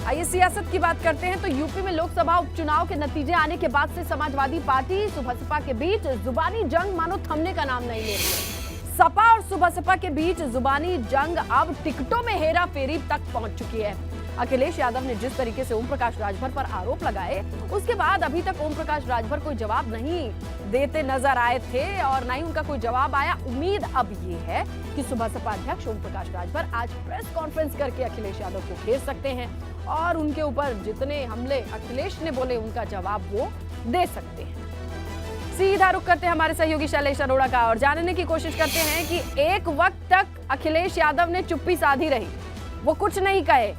आइए सियासत की बात करते हैं तो यूपी में लोकसभा उपचुनाव के नतीजे आने के बाद से समाजवादी पार्टी सुबसपा के बीच जुबानी जंग मानो थमने का नाम नहीं ले रही है। सपा और सुबसपा के बीच जुबानी जंग अब टिकटों में हेरा फेरी तक पहुंच चुकी है। अखिलेश यादव ने जिस तरीके से ओम प्रकाश राजभर पर आरोप लगाए, उसके बाद अभी तक ओम प्रकाश राजभर कोई जवाब नहीं देते नजर आए थे और न ही उनका कोई जवाब आया। उम्मीद अब ये है कि सुबसपा अध्यक्ष ओम प्रकाश राजभर आज प्रेस कॉन्फ्रेंस करके अखिलेश यादव को घेर सकते हैं और उनके ऊपर जितने हमले अखिलेश ने बोले उनका जवाब वो दे सकते हैं। सीधा रुख करते हैं हमारे सहयोगी शैलेश अरोड़ा का और जानने की कोशिश करते हैं कि एक वक्त तक अखिलेश यादव ने चुप्पी साधी रही, वो कुछ नहीं कहे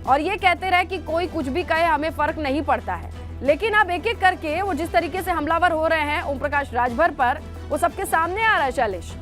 और ये कहते रहे कि कोई कुछ भी कहे हमें फर्क नहीं पड़ता है, लेकिन अब एक एक करके वो जिस तरीके से हमलावर हो रहे हैं ओम प्रकाश राजभर पर, वो सबके सामने आ रहा है। शैलेश,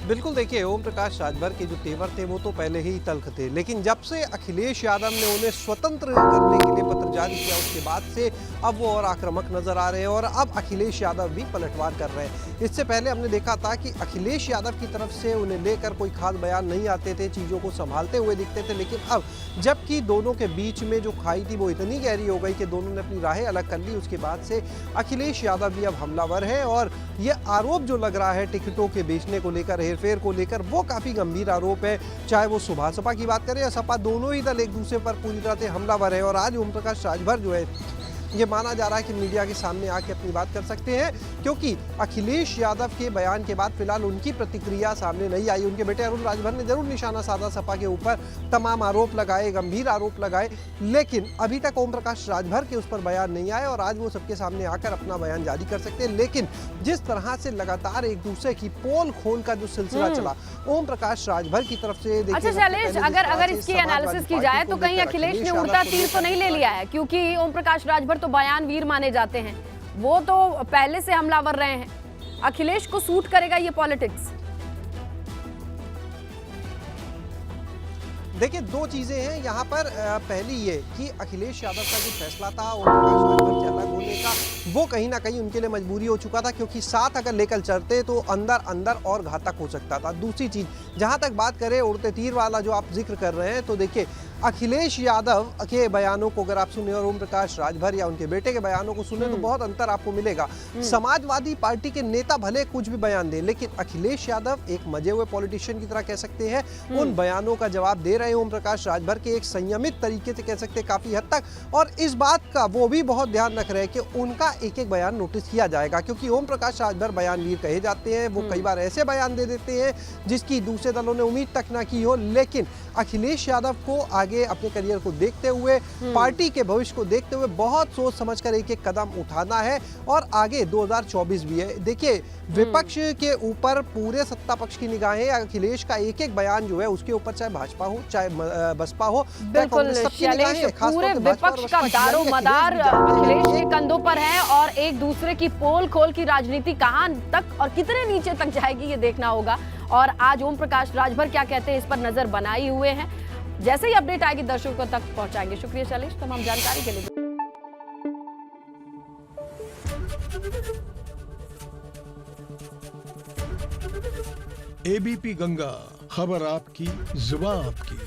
बिल्कुल, देखिए ओम प्रकाश राजभर के जो तेवर थे वो तो पहले ही तल्ख थे, लेकिन जब से अखिलेश यादव ने उन्हें स्वतंत्र करने के लिए पत्र जारी किया उसके बाद से अब वो और आक्रामक नजर आ रहे हैं और अब अखिलेश यादव भी पलटवार कर रहे हैं। इससे पहले हमने देखा था कि अखिलेश यादव की तरफ से उन्हें लेकर कोई खास बयान नहीं आते थे, चीज़ों को संभालते हुए दिखते थे, लेकिन अब जबकि दोनों के बीच में जो खाई थी वो इतनी गहरी हो गई कि दोनों ने अपनी राहें अलग कर ली, उसके बाद से अखिलेश यादव भी अब हमलावर है और ये आरोप जो लग रहा है टिकटों के बेचने को लेकर, हेरफेर को लेकर, वो काफी गंभीर आरोप है। चाहे वो सुबसपा की बात करें या सपा, दोनों ही दल एक दूसरे पर पूरी तरह से हमलावर है और आज ओम प्रकाश राजभर जो है ये माना जा रहा है कि मीडिया के सामने आके अपनी बात कर सकते हैं, क्योंकि अखिलेश यादव के बयान के बाद फिलहाल उनकी प्रतिक्रिया सामने नहीं आई। उनके बेटे अरुण राजभर ने जरूर निशाना साधा सपा के ऊपर, तमाम आरोप लगाए, गंभीर आरोप लगाए, लेकिन अभी तक ओम प्रकाश राजभर के उस पर बयान नहीं आए और आज वो सबके सामने आकर अपना बयान जारी कर सकते हैं। लेकिन जिस तरह से लगातार एक दूसरे की पोल खोल का जो सिलसिला चला ओम प्रकाश राजभर की तरफ से, अच्छा शैलेश, अगर इसकी एनालिसिस की जाए तो कहीं अखिलेश ने उल्टा तीर तो नहीं ले लिया है, क्योंकि ओम प्रकाश राजभर तो बयानवीर माने जाते हैं, वो तो पहले से हमलावर रहे हैं। अखिलेश को सूट करेगा ये पॉलिटिक्स? देखिए, दो चीजें हैं यहाँ पर। पहली ये कि अखिलेश यादव का जो फैसला था ओम प्रकाश राजभर के अलग होने का, वो कहीं ना कहीं उनके लिए मजबूरी हो चुका था, क्योंकि साथ अगर लेकर चलते तो अंदर अंदर और घातक हो सकता था। दूसरी चीज, जहाँ तक बात करें उड़ते तीर वाला जो आप जिक्र कर रहे हैं, तो देखिए अखिलेश यादव के बयानों को अगर आप सुने और ओम प्रकाश राजभर या उनके बेटे के बयानों को सुने तो बहुत अंतर आपको मिलेगा। समाजवादी पार्टी के नेता भले कुछ भी बयान दें, लेकिन अखिलेश यादव एक मजे हुए पॉलिटिशियन की तरह कह सकते हैं, उन बयानों का जवाब दे रहे हैं ओम प्रकाश राजभर के एक संयमित तरीके से कह सकते हैं काफी हद तक, और इस बात का वो भी बहुत ध्यान रख रहे हैं कि उनका एक एक बयान नोटिस किया जाएगा, क्योंकि ओम प्रकाश राजभर बयानवीर कहे जाते हैं। वो कई बार ऐसे बयान दे देते हैं जिसकी दूसरे दलों ने उम्मीद तक ना की हो, लेकिन अखिलेश यादव को आगे अपने करियर को देखते हुए, पार्टी के भविष्य को देखते हुए बहुत सोच समझकर एक एक कदम उठाना है और आगे 2024 भी है। देखिए, विपक्ष के ऊपर पूरे सत्ता पक्ष की निगाहें, अखिलेश का एक एक बयान जो है उसके ऊपर, चाहे भाजपा हो चाहे बसपा हो, बिल्कुल शैलेश, पूरे विपक्ष का दारो मदार अखिलेश के कंधों पर है और एक दूसरे की पोल खोल की राजनीति कहां तक और कितने नीचे तक जाएगी ये देखना होगा। और आज ओम प्रकाश राजभर क्या कहते हैं इस पर नजर बनाए हुए हैं। जैसे ही अपडेट आएगी दर्शकों तक पहुंचाएंगे। शुक्रिया शैलेश तमाम जानकारी के लिए। एबीपी गंगा, खबर आपकी, जुबान आपकी।